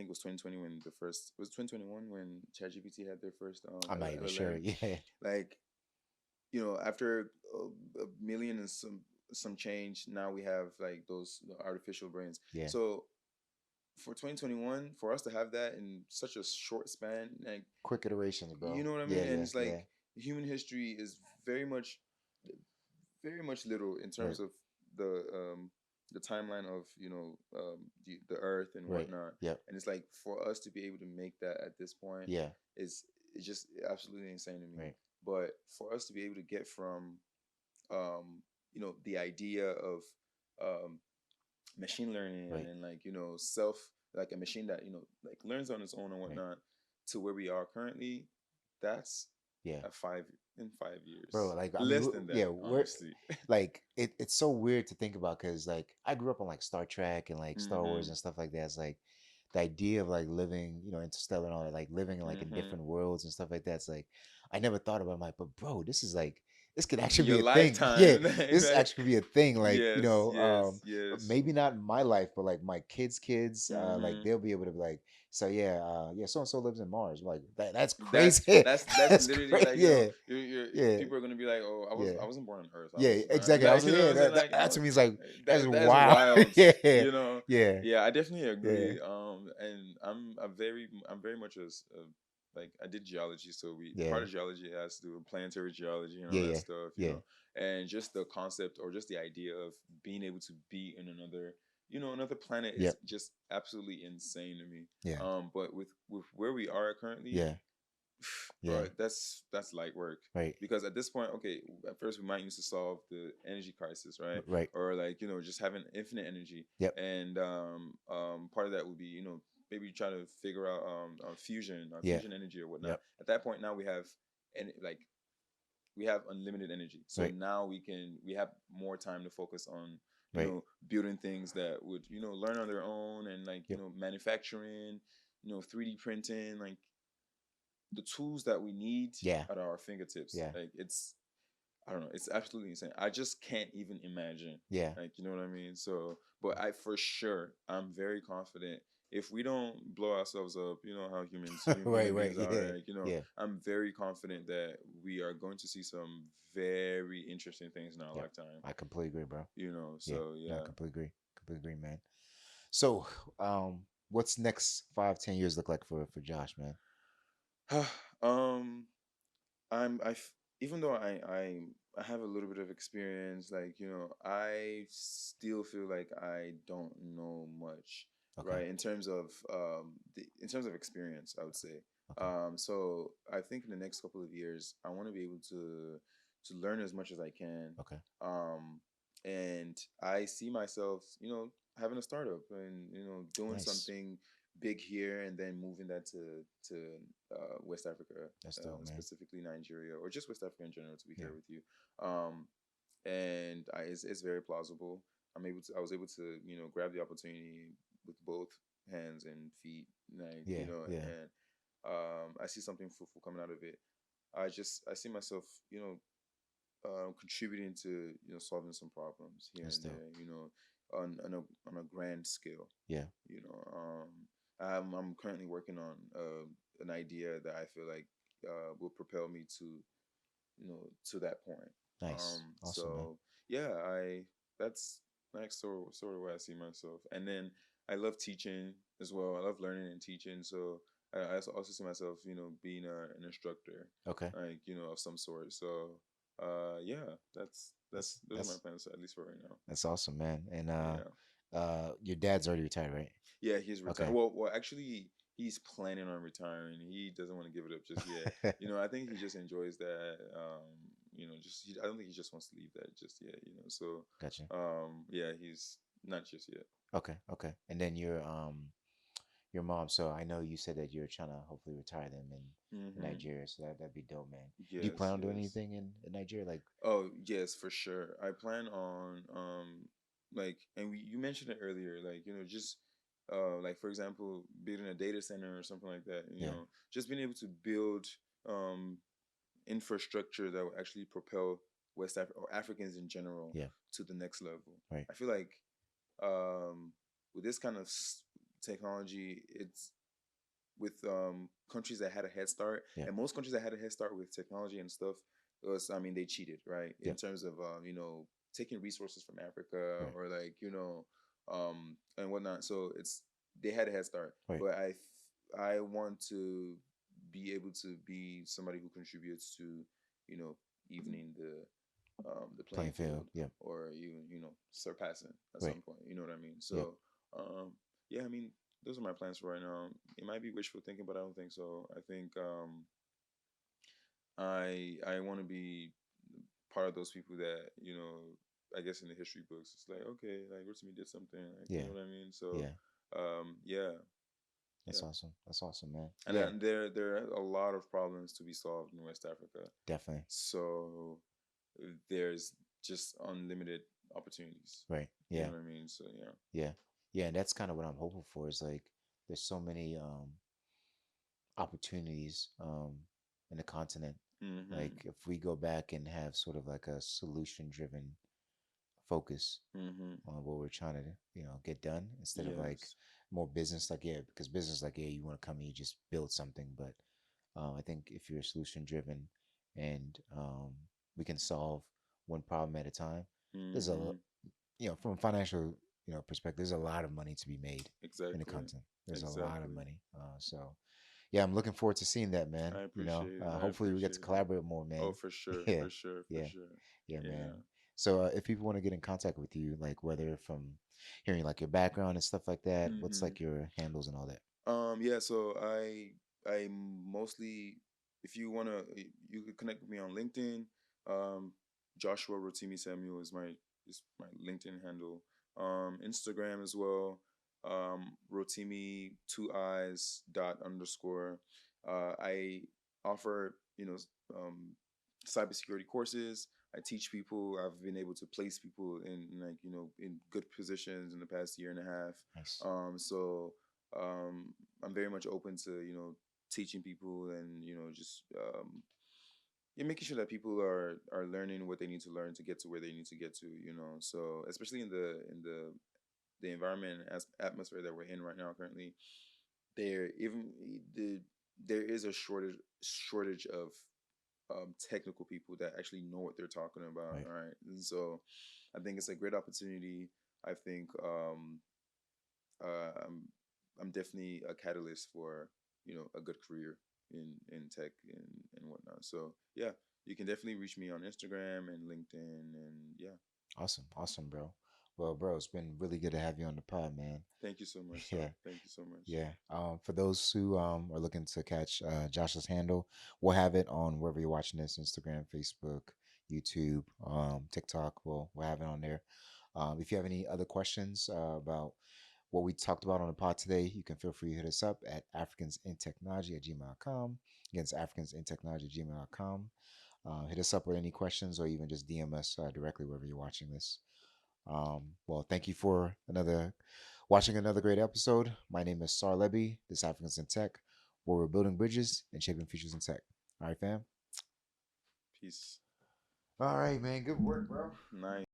it was 2020 when the first was 2021 when ChatGPT had their first I'm not even sure. LLM. Yeah. Like, after a million and some change, now we have like those artificial brains. Yeah. So for 2021, for us to have that in such a short span, like, Quick iterations, you bro. know what I Yeah, mean? And yeah, it's yeah. like human history is very much little in Right, terms of the um the timeline of the earth and right. whatnot. Yep. And it's like for us to be able to make that at this point Yeah. is it's just absolutely insane to me. Right, But for us to be able to get from the idea of um machine learning right, and like self, like a machine that like learns on its own and right. whatnot, to where we are currently, that's Yeah. a five in Bro, 5 years, like I mean, less than yeah, that, we're honestly. like it's so weird to think about because like I grew up on like Star Trek and like Star Wars Mm-hmm. and stuff like that. It's like the idea of like living, interstellar and all that, like living like in Mm-hmm. different worlds and stuff like that. It's like I never thought about it. I'm like, but bro, this is like this could actually Your be a thing. Yeah, lifetime. this Like, actually could be a thing. Like, yes, yes, yes. maybe not in my life, but like my kids, like Mm-hmm. they'll be able to be like, so yeah, yeah, so and so lives in Mars. I'm like that's That's crazy. that's That's literally crazy. like, Yeah, you're yeah. people are gonna be like, oh, Yeah. I wasn't born on Earth. I Yeah, was exactly. I was like, like, you know what yeah, I'm saying? that Like, that to me is like that's that's wild. wild. Yeah, You know? yeah, Yeah, I definitely yeah, agree. And I'm very much like, I did geology, so we yeah, part of geology has to do with planetary geology and all yeah, that yeah, stuff. yeah, And just the concept or just the idea of being able to be in another planet is yep, just absolutely insane to me. yeah, But with where we are currently, yeah, yeah, bro, that's light work. right, Because at this point, okay, at first we might use to solve the energy crisis, right? right, Or like, just having infinite energy. yep, And part of that would be, maybe try to figure out fusion, yeah, fusion energy or whatnot. yep, At that point now we have, and like, we have unlimited energy. So right, now we have more time to focus on, right, building things that would, learn on their own, and like, yep, manufacturing, 3D printing, like the tools that we need yeah, at our fingertips. yeah, Like, it's, I don't know, it's absolutely insane. I just can't even imagine. yeah, Like, you know what I mean? So, but for sure, I'm very confident if we don't blow ourselves up, you know how right, human right, beings yeah, are. Like, yeah, I'm very confident that we are going to see some very interesting things in our yep. lifetime. I completely agree, bro. Yeah, So no, I yeah. completely agree, man. So, what's next 5, 10 years look like for Josh, man? um, even though I have a little bit of experience, like, I still feel like I don't know much, Okay, right? In terms of experience, I would say. okay, So I think in the next couple of years, I want to be able to learn as much as I can. okay, Um, and I see myself, having a startup and doing nice. something big here, and then moving that to West Africa, That's dope, man. specifically Nigeria, or just West Africa in general. To be Yeah, fair with you, and it's very plausible. I was able to grab the opportunity with both hands and feet, like, yeah, yeah, and I see something fruitful coming out of it. I see myself, contributing to solving some problems here that's and dope. there, on a grand scale. Yeah, You know, I'm currently working on an idea that I feel like will propel me to that point. nice, awesome, man. So yeah, I that's like sort of where I see myself. And then I love teaching as well. I love learning and teaching. So I also see myself, being an instructor, Okay, like, of some sort. So yeah, those are my that's plans, at least for right now. that's awesome, man. And Yeah. your dad's already retired, right? Yeah, he's retired. Okay. Well, actually, he's planning on retiring. He doesn't want to give it up just yet. I think he just enjoys that. I don't think he just wants to leave that just yet. So, Gotcha. yeah, he's not just yet. Okay, okay. And then your mom. So I know you said that you're trying to hopefully retire them in Mm-hmm. Nigeria. So that'd be dope, man. Do you plan Yes, on doing yes. anything in Nigeria? Like, Oh, yes, for sure. I plan on like, and you mentioned it earlier, like, just like, for example, building a data center or something like that. yeah, Just being able to build um infrastructure that will actually propel or Africans in general yeah, to the next level. right, I feel like, with this kind of technology, with countries that had a head start, Yeah. and most countries that had a head start with technology and stuff, it was, I mean, they cheated, right, in Yeah. terms of taking resources from Africa, Right. or like and whatnot. So it's, they had a head start, Right. but I want to be able to be somebody who contributes to, you know, evening the playing Playing field. field, Yeah. or even, surpassing at Right. some point. You know what I mean? Yeah. So yeah, I mean, those are my plans for right now. It might be wishful thinking, but I don't think so. I think I want to be part of those people that, I guess in the history books, it's like, okay, like Rotimi did something, like, you Yeah. know what I mean? So Yeah. yeah, That's yeah. awesome. That's awesome, man. And Yeah. then there are a lot of problems to be solved in West Africa. Definitely. So there's just unlimited opportunities. Right. You Yeah. know what I mean? So yeah. Yeah. Yeah. And that's kind of what I'm hoping for. Is like there's so many opportunities in the continent. Like Mhm. if we go back and have sort of like a solution driven focus Mhm. on what we're trying to get done instead of like Yes. more business, like, yeah, because business, like, yeah, you want to come and you just build something, but I think if you're solution driven and we can solve one problem at a time, there's a Mhm. from a financial perspective, there's a lot of money to be made in the Exactly. content. There's a lot of Exactly. money. So yeah, I'm looking forward to seeing that, man. I appreciate it. I Hopefully we get to appreciate it. collaborate more, Oh, man. for sure. Yeah, For sure. For yeah, sure. yeah, man. Yeah. So if people want to get in contact with you, like whether from hearing like your background and stuff like that, what's Mhm. like your handles and all that? Yeah, so I mostly, if you wanna, you could connect with me on LinkedIn. Um, Joshua Rotimi Samuel is my LinkedIn handle. Instagram as well. Rotimi, two eyes dot underscore. I offer, cybersecurity courses. I teach people. I've been able to place people in, like, in good positions in the past year and a half. Nice. So I'm very much open to, teaching people, and, just yeah, making sure that people are learning what they need to learn to get to where they need to get to. So especially in the environment as atmosphere that we're in right now currently, there even the there is a shortage of technical people that actually know what they're talking about. Right. All right, and so I think it's a great opportunity. I think uh, I'm I'm definitely a catalyst for, a good career in tech and whatnot. So yeah, you can definitely reach me on Instagram and LinkedIn, and yeah. Awesome. Awesome, bro. Well, bro, it's been really good to have you on the pod, man. Thank you so much, Yeah. sir. Thank you so much. Yeah. For those who are looking to catch Josh's handle, we'll have it on wherever you're watching this: Instagram, Facebook, YouTube, TikTok. We'll have it on there. If you have any other questions about what we talked about on the pod today, you can feel free to hit us up at africansintechnology@gmail.com. Again, it's africansintechnology@gmail.com. Hit us up with any questions or even just DM us directly wherever you're watching this. Well, thank you for watching another great episode. My name is Sar Leby. This is Africans in Tech, where we're building bridges and shaping futures in tech. All right, fam. Peace. All right, man. Good work, bro. Nice.